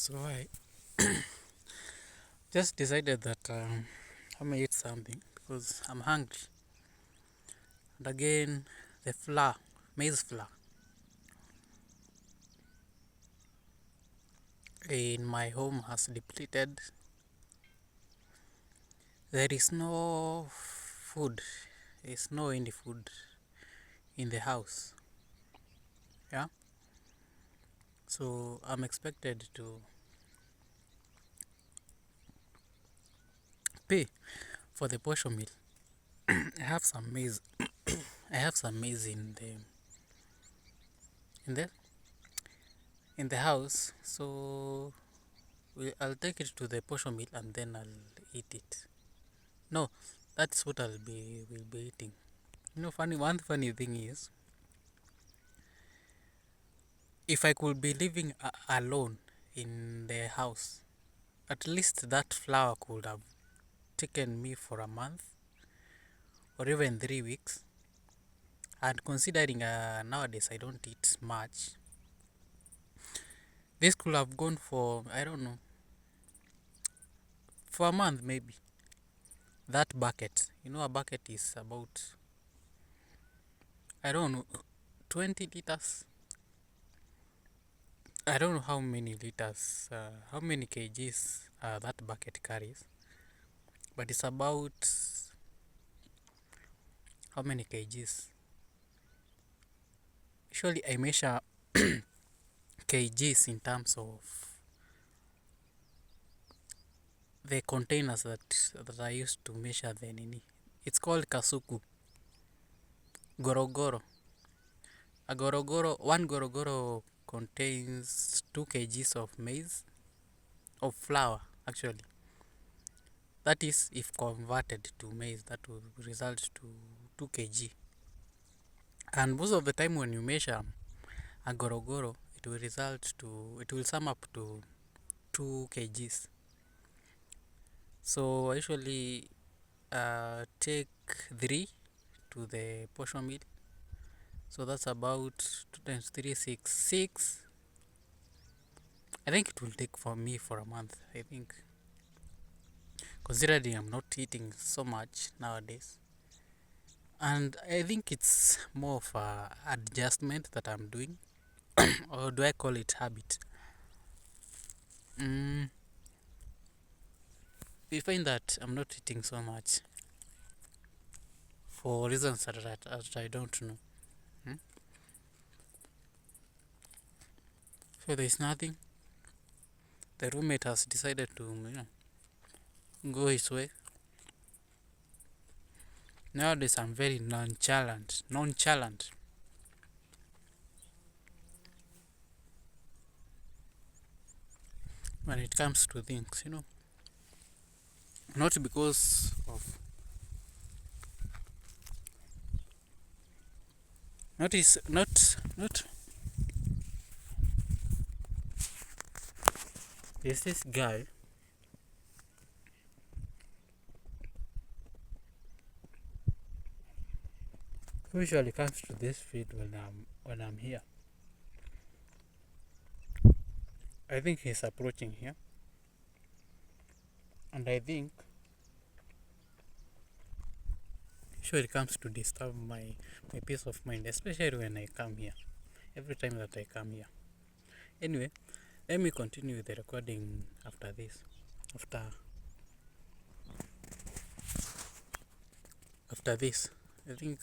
So I just decided that I may eat something because I'm hungry. And again, the flour, maize flour, in my home has depleted. There is no food. There's no any food in the house. Yeah. So I'm expected to pay for the portion meal. I have some maize. I have some maize in the in the house. So I'll take it to the portion meal and then I'll eat it. No, that's what will be eating. One funny thing is, if I could be living alone in the house, at least that flour could have taken me for a month or even 3 weeks. And considering nowadays I don't eat much, this could have gone for, I don't know, for a month maybe. That bucket, a bucket is about, I don't know, 20 liters. I don't know how many liters, how many kgs that bucket carries, but it's about how many kgs. Usually I measure kgs in terms of the containers that I used to measure the nini. It's called kasuku. Gorogoro. One gorogoro contains 2 kgs of maize, of flour actually. That is, if converted to maize, that will result to 2 kg. And most of the time when you measure a gorogoro, it will sum up to 2 kgs. So I usually take 3 to the portion meal. So that's about 2 times 3, 6. I think it will take for me for a month, I think. Considering I'm not eating so much nowadays. And I think it's more of a adjustment that I'm doing. Or do I call it habit? We find that I'm not eating so much for reasons that I don't know. So there's nothing. The roommate has decided to go his way. Nowadays I'm very nonchalant when it comes to things, not because of not there's this guy who usually comes to this field when I'm here. I think he's approaching here, and I think usually comes to disturb my peace of mind, especially when I come here. Every time that I come here. Anyway, let me continue the recording after this. After this, I think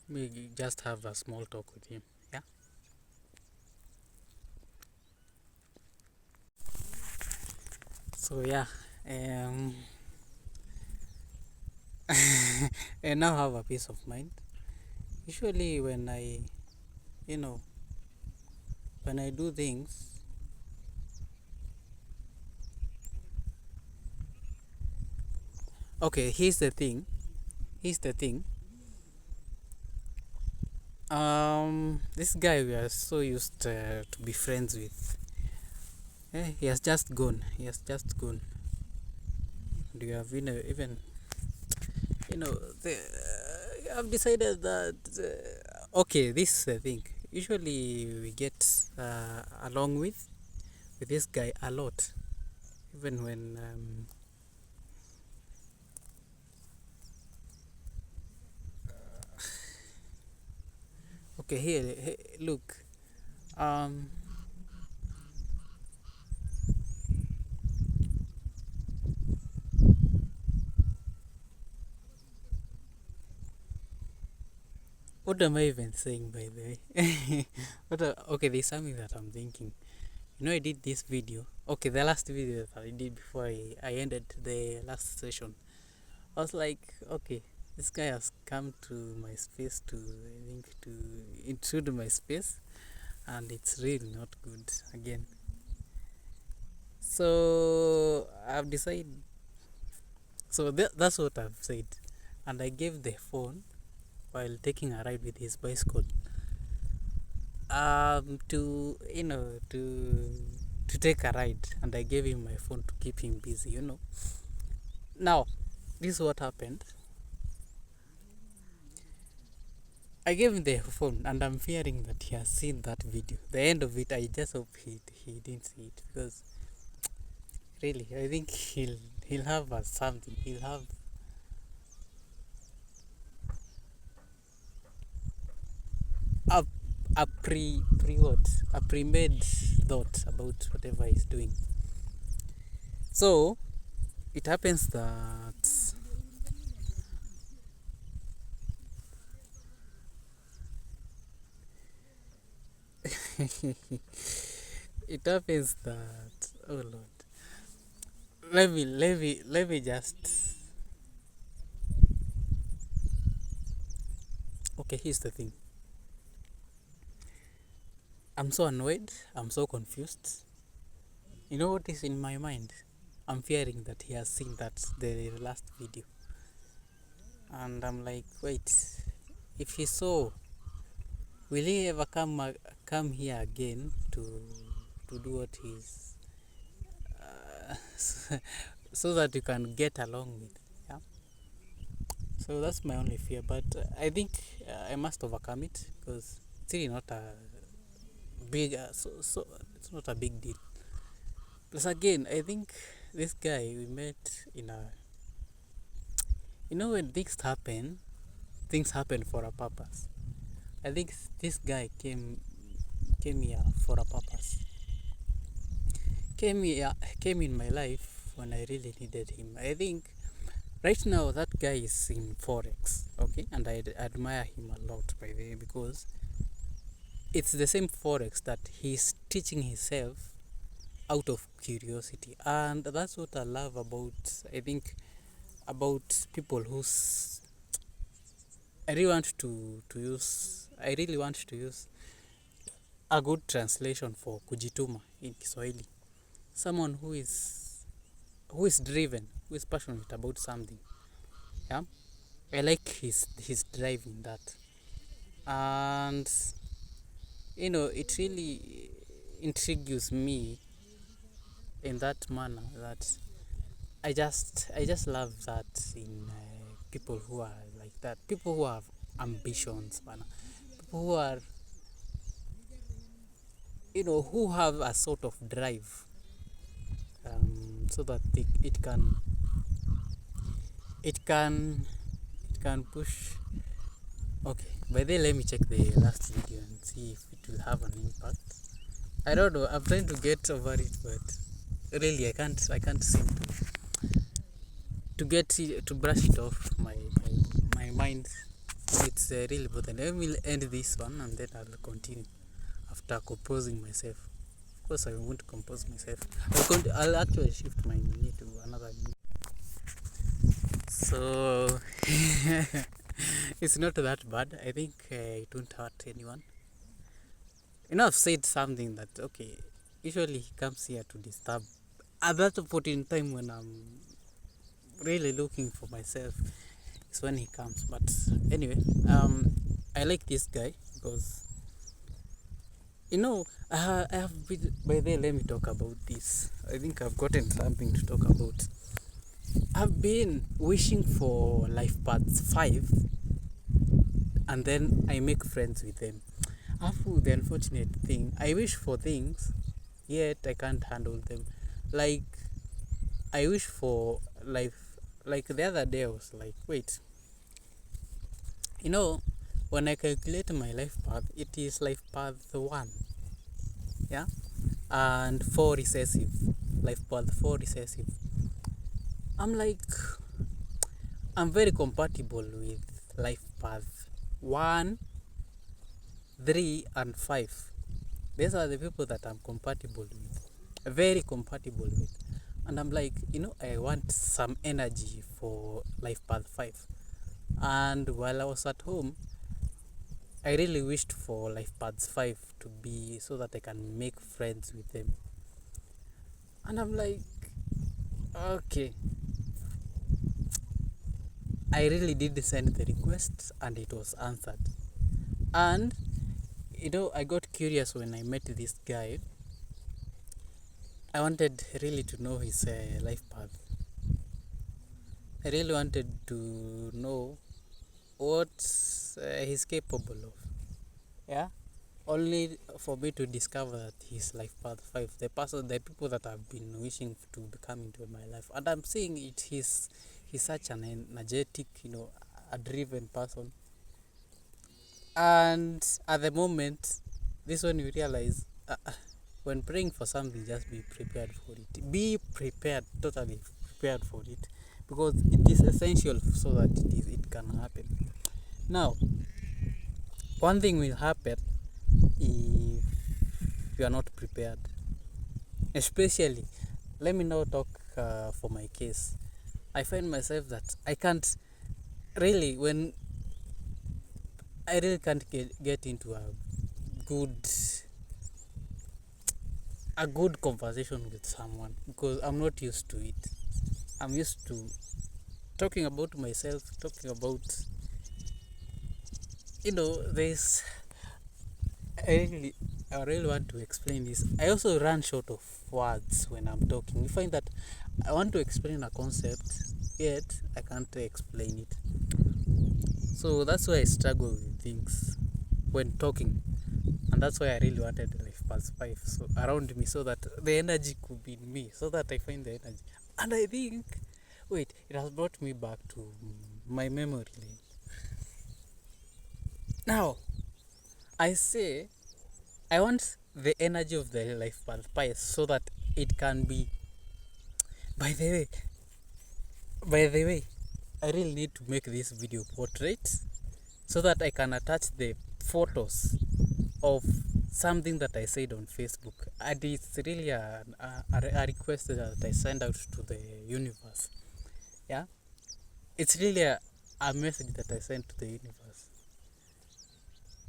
we just have a small talk with him. Yeah. So yeah, I now have a peace of mind. Usually when I do things, okay, here's the thing. This guy we are so used to be friends with. He has just gone. Do you have even I've decided that okay, this is the thing. Usually we get along with with this guy a lot, even when okay, here, look, what am I even saying, by the way? Okay, there's something that I'm thinking. I did this video. Okay, the last video that I did before I ended the last session. I was like, okay, this guy has come to my space to, I think, to intrude my space, and it's really not good again. So I've decided. So that's what I've said, and I gave the phone while taking a ride with his bicycle. To to take a ride, and I gave him my phone to keep him busy. Now, this is what happened. I gave him the phone, and I'm fearing that he has seen that video. The end of it, I just hope he didn't see it, because really, I think he'll have something. He'll have a a pre-made thought about whatever he's doing. So it happens that it happens that, oh Lord, let me just, okay, here's the thing. I'm so annoyed, I'm so confused. You know what is in my mind? I'm fearing that he has seen the last video, and I'm like, wait, if he saw, will he ever come here again to do what he's so that you can get along with? Yeah. So that's my only fear, but I think I must overcome it, because it's really not a big so it's not a big deal. Plus, again, I think this guy we met in a, when things happen for a purpose. I think this guy came here for a purpose. Came in my life when I really needed him. I think right now that guy is in Forex, okay, and I admire him a lot, by the way, because it's the same Forex that he's teaching himself out of curiosity, and that's what I love about, I think, about people who's I really want to use a good translation for kujituma in Kiswahili. Someone who is driven, who is passionate about something. Yeah, I like his drive in that, and it really intrigues me in that manner, that I just love that in people who are like that, people who have ambitions, man. People who are, who have a sort of drive, so that it can push. Okay, by then let me check the last video and see if it will have an impact. I don't know, I'm trying to get over it, but really I can't seem to get it, to brush it off my mind. It's really important. I will end this one, and then I'll continue after composing myself. Of course, I won't compose myself. I'll actually shift my knee to another knee. So it's not that bad. I think it won't hurt anyone. I've said something that, okay, usually he comes here to disturb. At that point in time when I'm really looking for myself, is when he comes. But anyway, I like this guy because, I have been, by the way, let me talk about this. I think I've gotten something to talk about. I've been wishing for life paths 5, and then I make friends with them. The unfortunate thing, I wish for things, yet I can't handle them. Like, I wish for life. Like the other day, I was like, wait, you know, when I calculate my life path, it is life path 1, yeah, and 4 recessive, life path 4 recessive. I'm like, I'm very compatible with life path 1, 3, and 5. These are the people that I'm compatible with, very compatible with. And I'm like, I want some energy for life path 5. And while I was at home, I really wished for life paths 5 to be so that I can make friends with them. And I'm like, okay. I really did send the request and it was answered. And I got curious when I met this guy. I wanted really to know his life path. I really wanted to know what he's capable of. Yeah, only for me to discover that he's life path 5, the people that I've been wishing to become into my life. And I'm seeing it. He's such an energetic, a driven person. And at the moment, this one you realize, when praying for something, just be prepared for it. Be prepared, totally prepared for it, because it is essential so that it can happen. Now, one thing will happen if you are not prepared. Especially, let me now talk for my case. I find myself that I can't really, when I really can't get into good a good conversation with someone, because I'm not used to it. I'm used to talking about myself, talking about, this. I I really want to explain this. I also run short of words when I'm talking. You find that I want to explain a concept, yet I can't explain it. So that's why I struggle with things when talking. And that's why I really wanted life path 5 so around me, so that the energy could be in me, so that I find the energy. And I think, wait, it has brought me back to my memory lane. Now, I say I want the energy of the life path 5 so that it can be. By the way, I really need to make this video portrait so that I can attach the photos of something that I said on Facebook. And it's really a request that I send out to the universe. Yeah, it's really a message that I sent to the universe,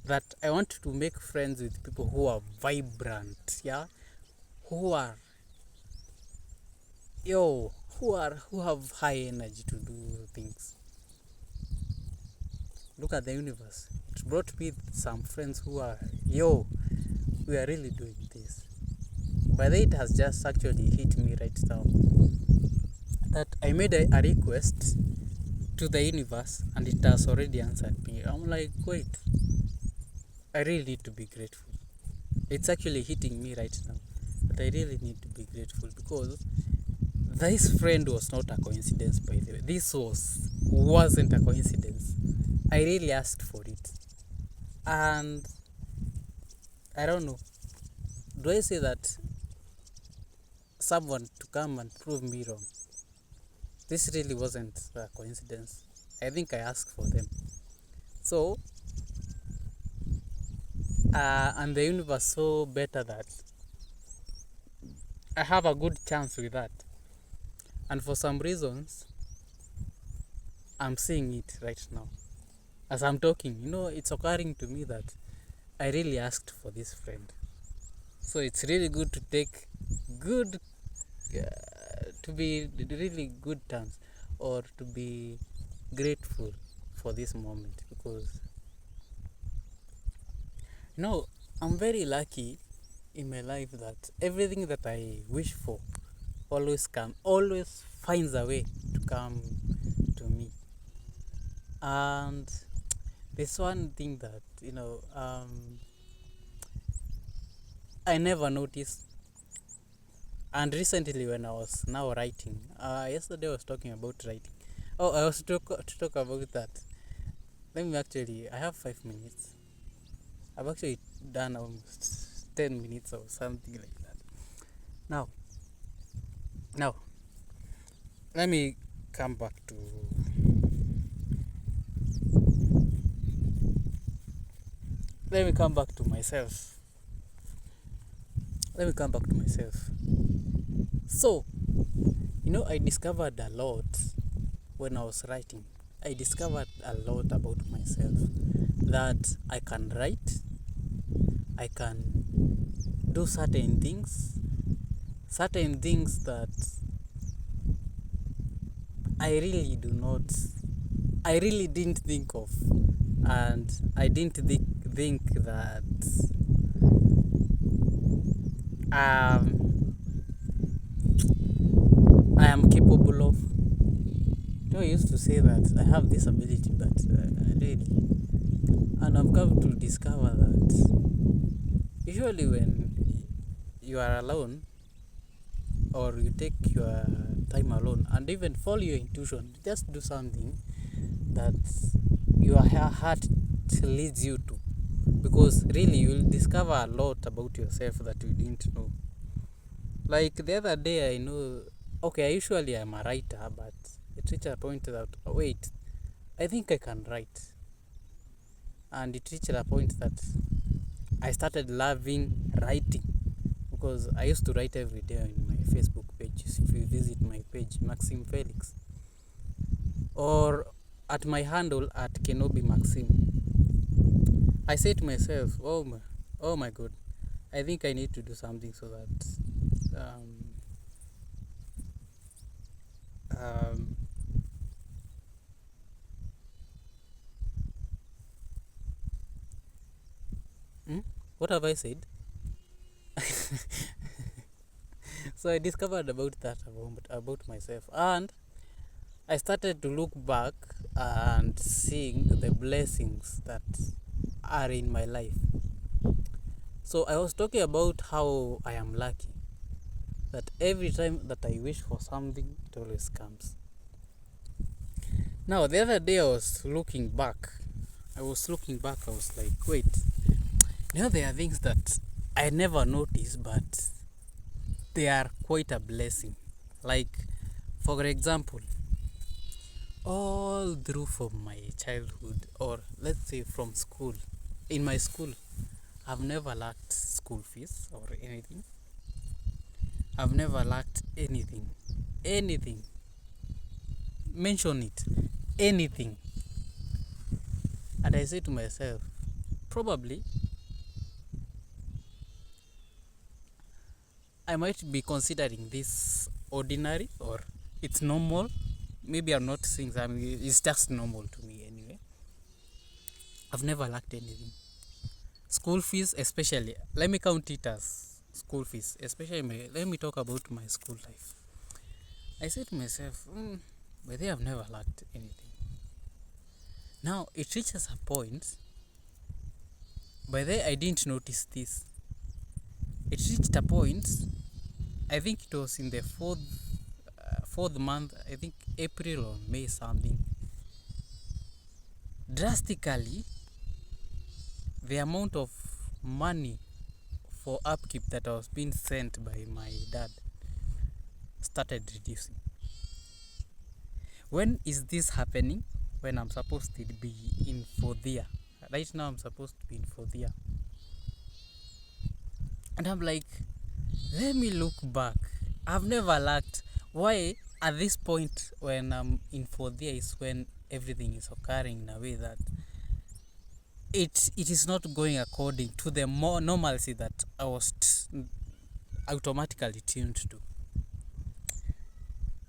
that I want to make friends with people who are vibrant. Yeah, who are who have high energy to do things. Look at the universe. It brought me some friends who are we are really doing this. But it has just actually hit me right now that I made a request to the universe and it has already answered me. I'm like, wait, I really need to be grateful. It's actually hitting me right now, but I really need to be grateful, because this friend was not a coincidence, by the way. This wasn't a coincidence. I really asked for it. And I don't know. Do I say that someone to come and prove me wrong? This really wasn't a coincidence. I think I asked for them. So, and the universe so better that I have a good chance with that. And for some reasons, I'm seeing it right now. As I'm talking, it's occurring to me that I really asked for this friend. So it's really good to take good, to be really good terms, or to be grateful for this moment, because I'm very lucky in my life that everything that I wish for always finds a way to come to me. And there's one thing that I never noticed. And recently, when I was now writing, yesterday I was talking about writing. Oh, I was to talk about that. Let me actually, I have 5 minutes. I've actually done almost 10 minutes or something like that. Now, now, let me come back to. Let me come back to myself. Let me come back to myself. So, I discovered a lot when I was writing. I discovered a lot about myself, that I can write, I can do certain things that I really didn't think of, and I didn't think that I am capable of. I used to say that I have this ability, but really, and I've come to discover that usually when you are alone, or you take your time alone and even follow your intuition, just do something that your heart leads you to, because really you will discover a lot about yourself that you didn't know. Like the other day, I know, okay, I usually am a writer, but it reached a point that, wait, I think I can write. And it reached a point that I started loving writing, because I used to write every day on my Facebook page. If you visit my page, Maxim Felix, or at my handle at Kenobi Maxim, I say to myself, oh my God, I think I need to do something so that um, what have I said? So I discovered about that, about myself, and I started to look back and seeing the blessings that are in my life. So I was talking about how I am lucky, that every time that I wish for something, it always comes. Now, the other day I was looking back. I was like, wait, there are things that I never noticed, but they are quite a blessing. Like, for example, all through from my childhood, or let's say from school, in my school, I've never lacked school fees or anything. I've never lacked anything. Anything. Mention it. Anything. And I say to myself, probably I might be considering this ordinary, or it's normal. Maybe I'm not saying something, it's just normal to me anyway. I've never lacked anything. School fees, especially, let me count it as school fees, especially let me talk about my school life. I say to myself, but I've never lacked anything. Now it reaches a point, by then I didn't notice this. It reached a point, I think it was in the fourth month, I think April or May something. Drastically, the amount of money for upkeep that was being sent by my dad started reducing. When is this happening? When I'm supposed to be in fourth year. Right now I'm supposed to be in fourth year. And I'm like, let me look back. I've never lacked. Why at this point when I'm in fourth year is when everything is occurring in a way that it is not going according to the more normalcy that I was automatically tuned to.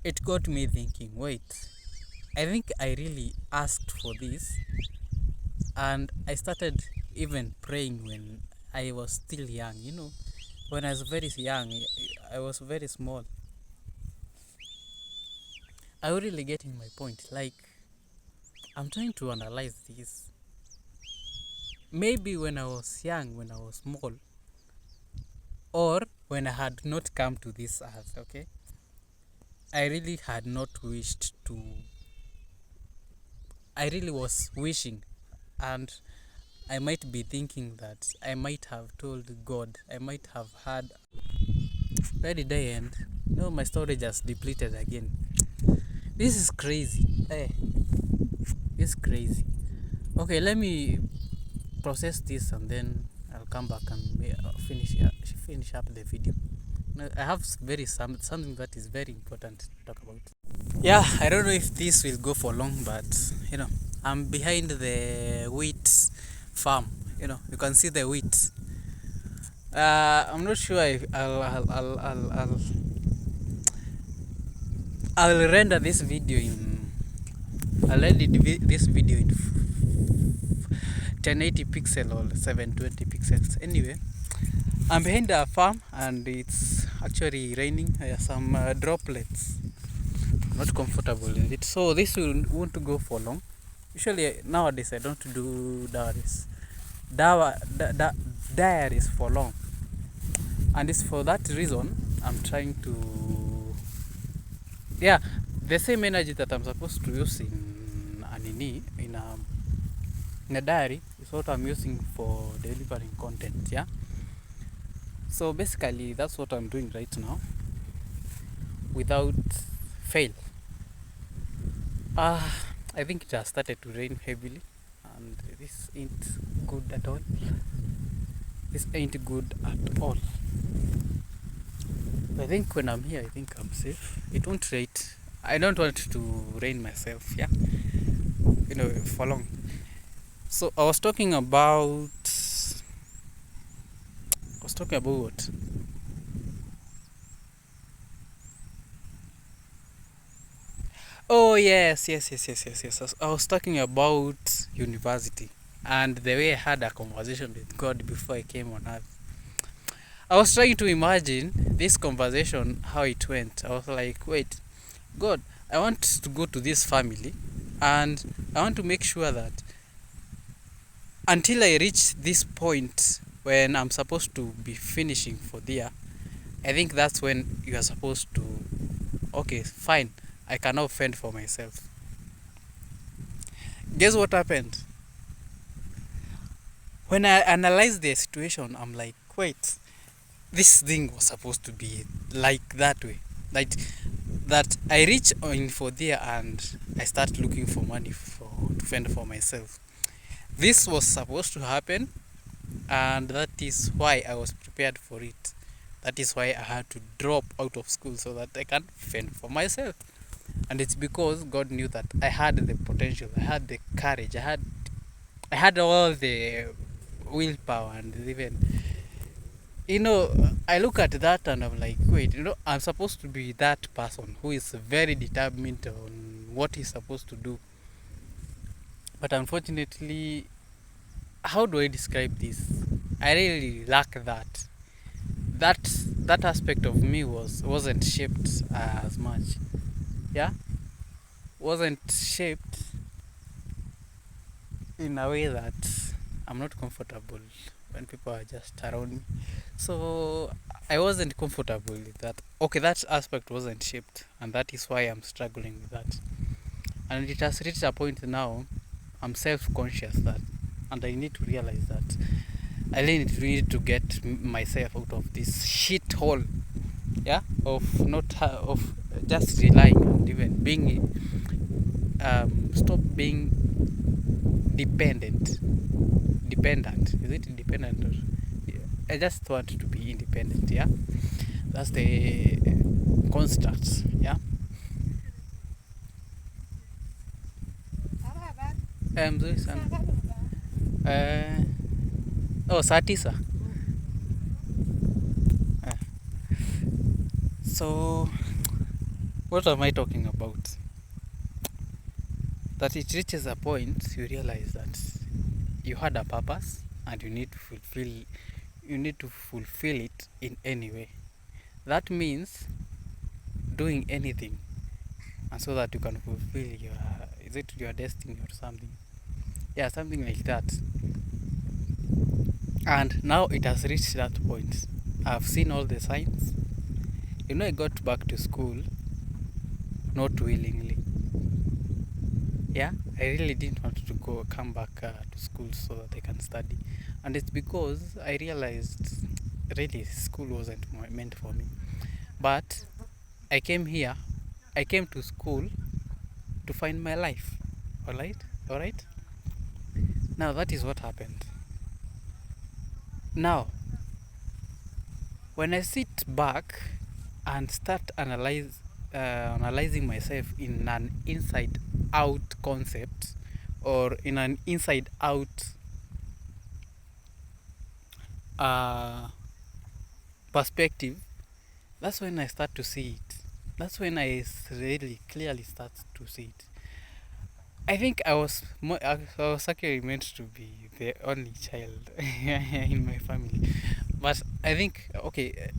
It got me thinking, wait, I think I really asked for this, and I started even praying when I was still young. When I was very young, I was very small. Are you really getting my point? Like, I'm trying to analyze this. Maybe when I was young, when I was small, or when I had not come to this earth, okay, I really had not wished to. I really was wishing, and I might be thinking that I might have told God, I might have had. Where did I end? No, my storage has depleted again. This is crazy. Hey, this is crazy. Okay, let me process this and then I'll come back and finish up the video. I have something that is very important to talk about. Yeah, I don't know if this will go for long, but I'm behind the wheat farm. You can see the wheat. I'm not sure if I'll render this video in. I'll edit this video in 1080 pixel or 720 pixels. Anyway, I'm behind a farm and it's actually raining. There are some droplets. I'm not comfortable in it, so this won't go for long. Usually nowadays I don't do diaries for long, and it's for that reason I'm trying to, the same energy that I'm supposed to use in a diary is what I'm using for delivering content. Yeah, so basically that's what I'm doing right now without fail. I think it has started to rain heavily, and this ain't good at all. This ain't good at all. I think when I'm here, I think I'm safe. It won't rain. I don't want to rain myself, yeah, for long. So I was talking about what? Oh yes. I was talking about university and the way I had a conversation with God before I came on earth. I was trying to imagine this conversation, how it went. I was like, wait, God, I want to go to this family and I want to make sure that until I reach this point when I'm supposed to be finishing for the year, I think that's when you are supposed to, okay, fine, I can now fend for myself. Guess what happened? When I analyzed the situation, I'm like, wait, this thing was supposed to be like that way. Like that I reach in for there and I start looking for money to fend for myself. This was supposed to happen, and that is why I was prepared for it. That is why I had to drop out of school so that I can fend for myself. And it's because God knew that I had the potential, I had the courage, I had all the willpower, and even I look at that and I'm like, wait, I'm supposed to be that person who is very determined on what he's supposed to do. But unfortunately, how do I describe this? I really lack that. That aspect of me wasn't shaped as much. Yeah? Wasn't shaped in a way that I'm not comfortable when people are just around me. So I wasn't comfortable with that. Okay, that aspect wasn't shaped, and that is why I'm struggling with that. And it has reached a point now I'm self-conscious that, and I need to realize that I need to get myself out of this shit hole, yeah, of just relying and even being stop being dependent. Is it dependent or I just want to be independent? Yeah, that's the construct. Yeah. Mzuri sana. Saa 9. So what am I talking about? That it reaches a point you realize that you had a purpose and you need to fulfill it in any way. That means doing anything, and so that you can fulfill your destiny or something. Yeah, something like that. And now it has reached that point. I've seen all the signs. I got back to school not willingly. Yeah, I really didn't want to come back to school so that I can study, and it's because I realized really school wasn't meant for me. But I came here, I came to school to find my life. All right. Now that is what happened. Now, when I sit back and start analyzing myself in an inside out concept, or in an inside out perspective, that's when I start to see it. That's when I really clearly start to see it. I think I was actually meant to be the only child in my family, but I think, okay,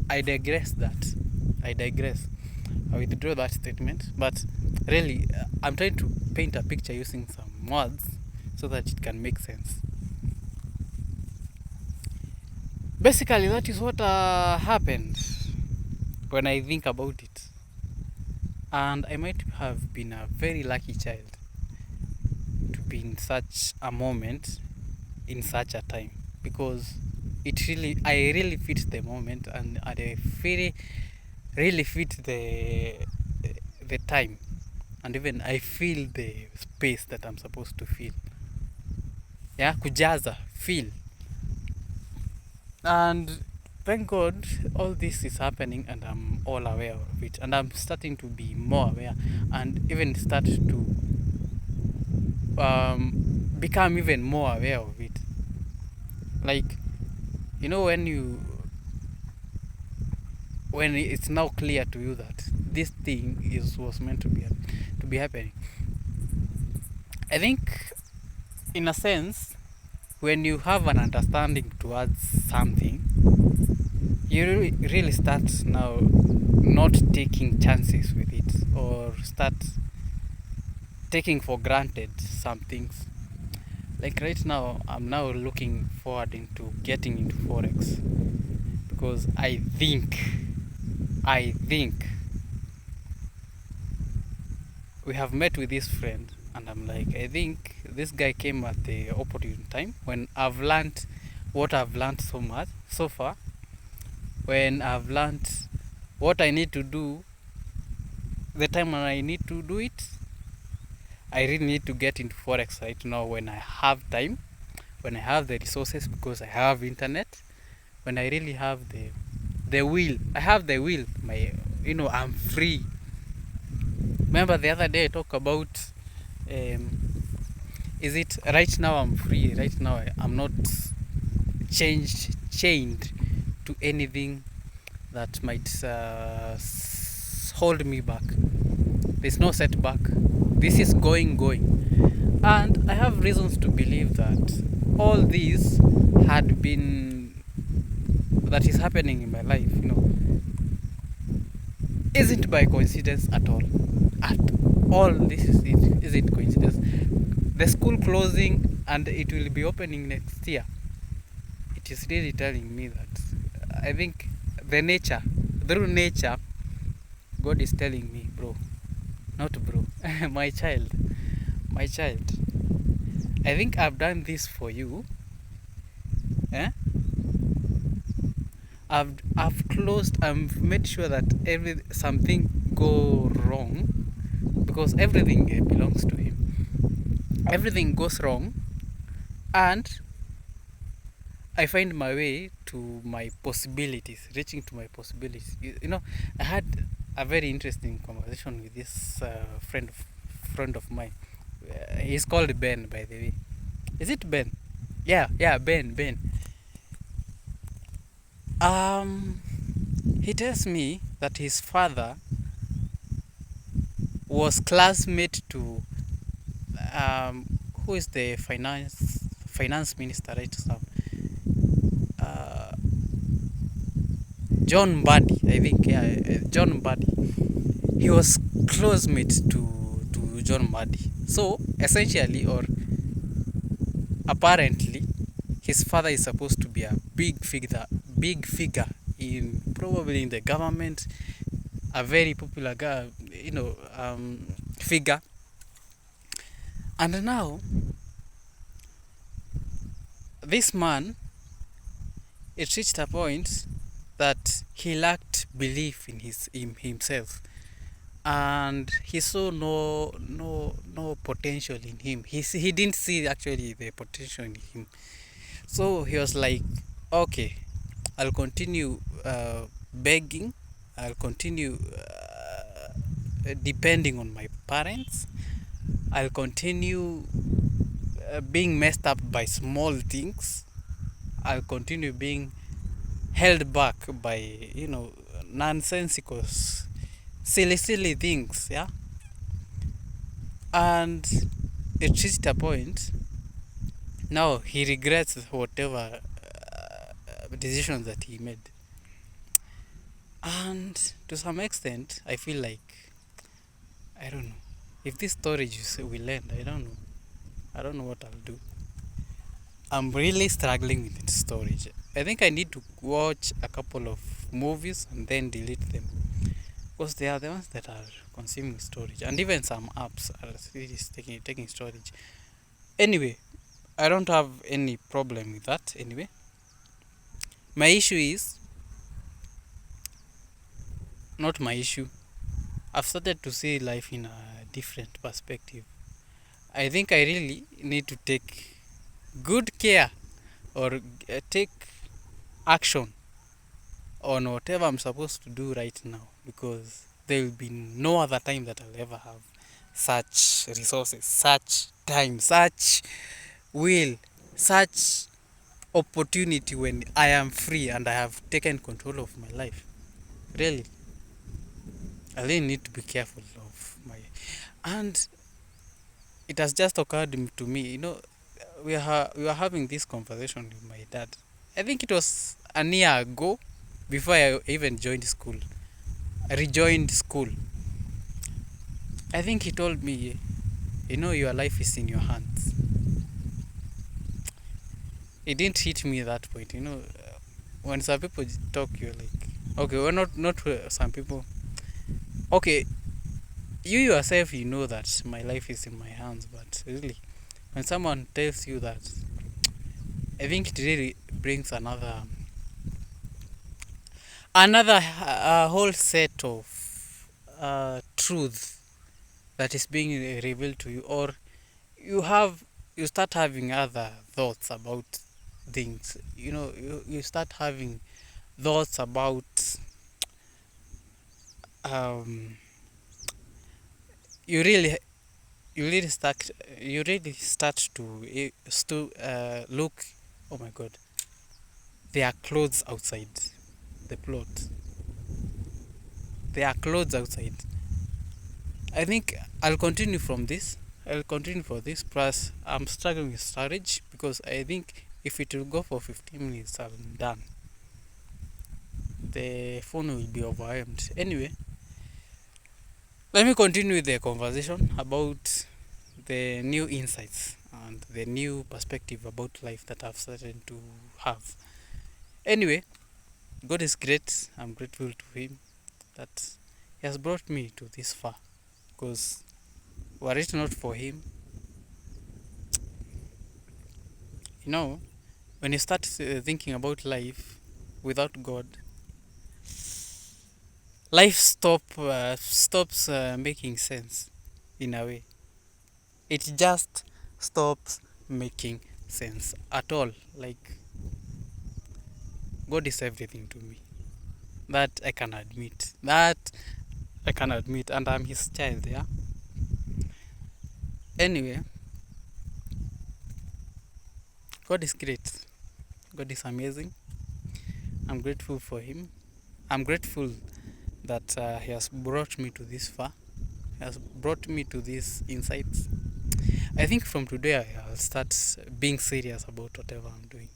I digress. I withdraw that statement. But really, I'm trying to paint a picture using some words so that it can make sense. Basically, that is what happened when I think about it. And I might have been a very lucky child to be in such a moment, in such a time, because I really fit the moment, and I really fit the time, and even I feel the space that I'm supposed to feel. Yeah, kujaza, feel. And thank God all this is happening and I'm all aware of it, and I'm starting to be more aware, and even start to become even more aware of it. Like, when it's now clear to you that this thing was meant to be happening. I think, in a sense, when you have an understanding towards something, you really start now not taking chances with it, or start taking for granted some things. Like right now, I'm now looking forward into getting into Forex, because I think we have met with this friend, and I'm like, I think this guy came at the opportune time, when I've learned what I've learned so far, when I've learned what I need to do, the time when I need to do it. I really need to get into Forex right now when I have time, when I have the resources, because I have internet, when I really have the will. I have the will. I'm free. Remember the other day I talked about, is it right now I'm free? Right now I'm not chained to anything that might hold me back. There's no setback. This is going. And I have reasons to believe that all this that is happening in my life, isn't by coincidence at all. At all, this isn't coincidence. The school closing and it will be opening next year, it is really telling me that I think through nature, God is telling me, my child, I think I've done this for you. I've made sure that something go wrong, because everything belongs to him. Everything goes wrong, and I find my way to my possibilities, reaching to my possibilities. I had a very interesting conversation with this friend of mine. He's called Ben, by the way. Is it Ben? Yeah, Ben. He tells me that his father was classmate to who is the finance minister right now? John Buddy, I think. Yeah, John Buddy. He was closemate to John Buddy. So essentially, or apparently, his father is supposed to be a big figure in probably in the government, a very popular guy, figure. And now this man, it reached a point that he lacked belief in himself, and he saw no potential in him. He didn't see actually the potential in him. So he was like, okay, I'll continue begging, I'll continue depending on my parents, I'll continue being messed up by small things, I'll continue being held back by, nonsensical, silly things, yeah. And it reached a point now he regrets whatever decisions that he made. And to some extent, I feel like, I don't know, if this storage will end, I don't know what I'll do. I'm really struggling with storage. I think I need to watch a couple of movies and then delete them, because they are the ones that are consuming storage, and even some apps are really taking storage. Anyway, I don't have any problem with that. Anyway, my issue is not my issue. I've started to see life in a different perspective. I think I really need to take good care, or take action on whatever I'm supposed to do right now, because there will be no other time that I'll ever have such resources, such time, such will, such opportunity when I am free and I have taken control of my life. Really, I really need to be careful of my. And it has just occurred to me, we were having this conversation with my dad. I think it was a year ago, before I even joined school. I rejoined school. I think he told me, your life is in your hands. It didn't hit me at that point. When some people talk, you're like, okay, well, not some people. Okay, you yourself, you know that my life is in my hands, but really, when someone tells you that, I think it really brings another whole set of truth that is being revealed to you, or you start having other thoughts about things. You start having thoughts about um, you really start to look. Oh my god, there are clothes outside the plot. There are clothes outside. I think I'll continue from this. I'll continue for this. Plus, I'm struggling with storage, because I think if it will go for 15 minutes, I'm done. The phone will be overwhelmed. Anyway, let me continue the conversation about the new insights and the new perspective about life that I've started to have. Anyway, God is great. I'm grateful to Him that He has brought me to this far, because were it not for Him, when you start thinking about life without God, life stops making sense in a way. It just stops making sense at all. Like, God is everything to me. That I can admit. And I'm His child, yeah. Anyway, God is great. God is amazing. I'm grateful for Him. I'm grateful that He has brought me to this far. He has brought me to these insights. I think from today I'll start being serious about whatever I'm doing,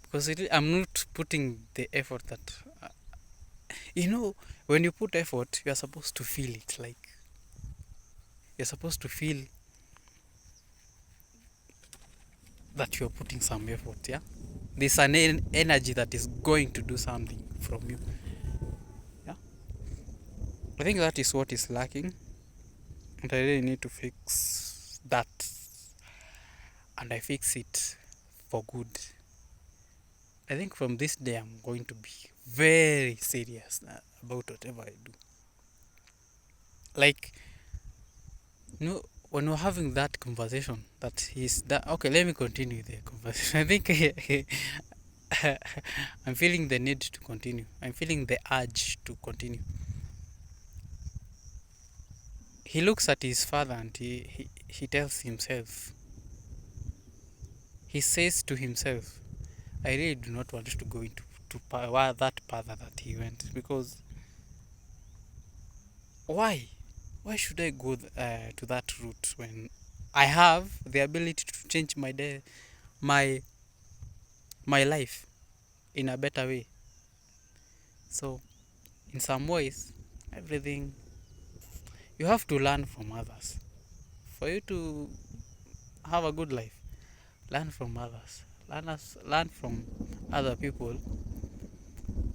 because I'm not putting the effort that when you put effort, you're supposed to feel it. Like, you're supposed to feel that you're putting some effort, yeah. There's an energy that is going to do something from you. Yeah, I think that is what is lacking, and I really need to fix that, and I fix it for good. I think from this day I'm going to be very serious about whatever I do. Like, you know, when we're having that conversation, that he's that. Okay, let me continue the conversation. I think I'm feeling the need to continue. I'm feeling the urge to continue. He looks at his father and he tells himself, he says to himself, I really do not want to go into that path that he went, because why? Why should I go to that route when I have the ability to change my my life in a better way? So, in some ways, everything you have to learn from others for you to have a good life. Learn from others. Learn from other people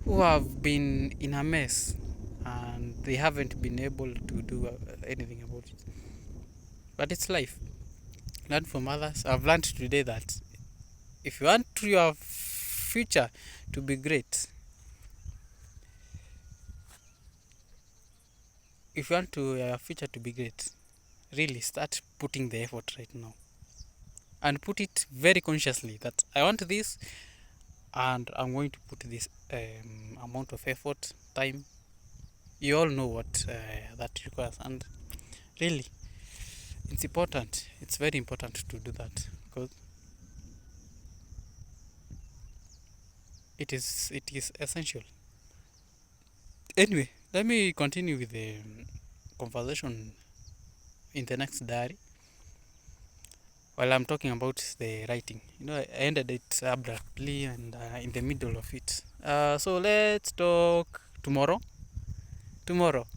who have been in a mess and they haven't been able to do anything about it. But it's life. Learn from others. I've learned today that if you want your future to be great, if you want your future to be great, really start putting the effort right now. And put it very consciously that I want this and I'm going to put this amount of effort, time. You all know what that requires, and really, it's important. It's very important to do that, because it is essential. Anyway, let me continue with the conversation in the next diary. While I'm talking about the writing, I ended it abruptly and in the middle of it. So let's talk tomorrow. Tomorrow,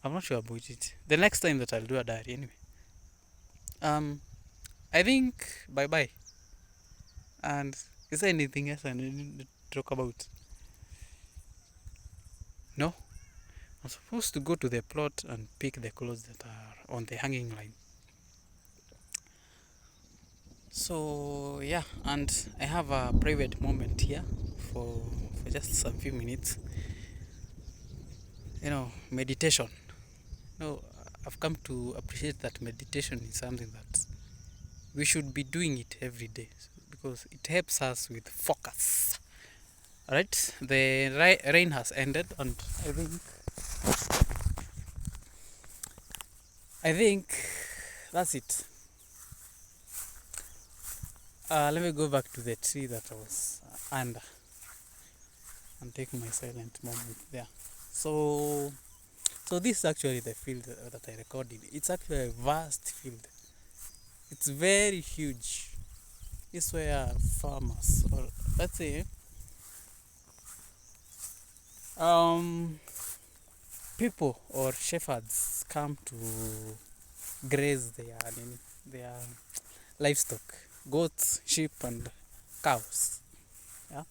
I'm not sure about it. The next time that I'll do a diary, anyway. I think bye bye. And is there anything else I need to talk about? No, I'm supposed to go to the plot and pick the clothes that are on the hanging line. So yeah, and I have a private moment here for just some few minutes. Meditation. I've come to appreciate that meditation is something that we should be doing it every day, because it helps us with focus. Alright, the rain has ended, and I think that's it. Let me go back to the tree that I was under and take my silent moment there. So this is actually the field that I recorded. It's actually a vast field. It's very huge. It's where farmers, or let's say, people or shepherds come to graze their livestock, goats, sheep, and cows. Yeah.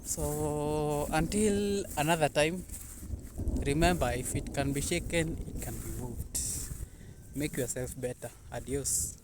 So until another time, remember, if it can be shaken, it can be moved. Make yourself better. Adios.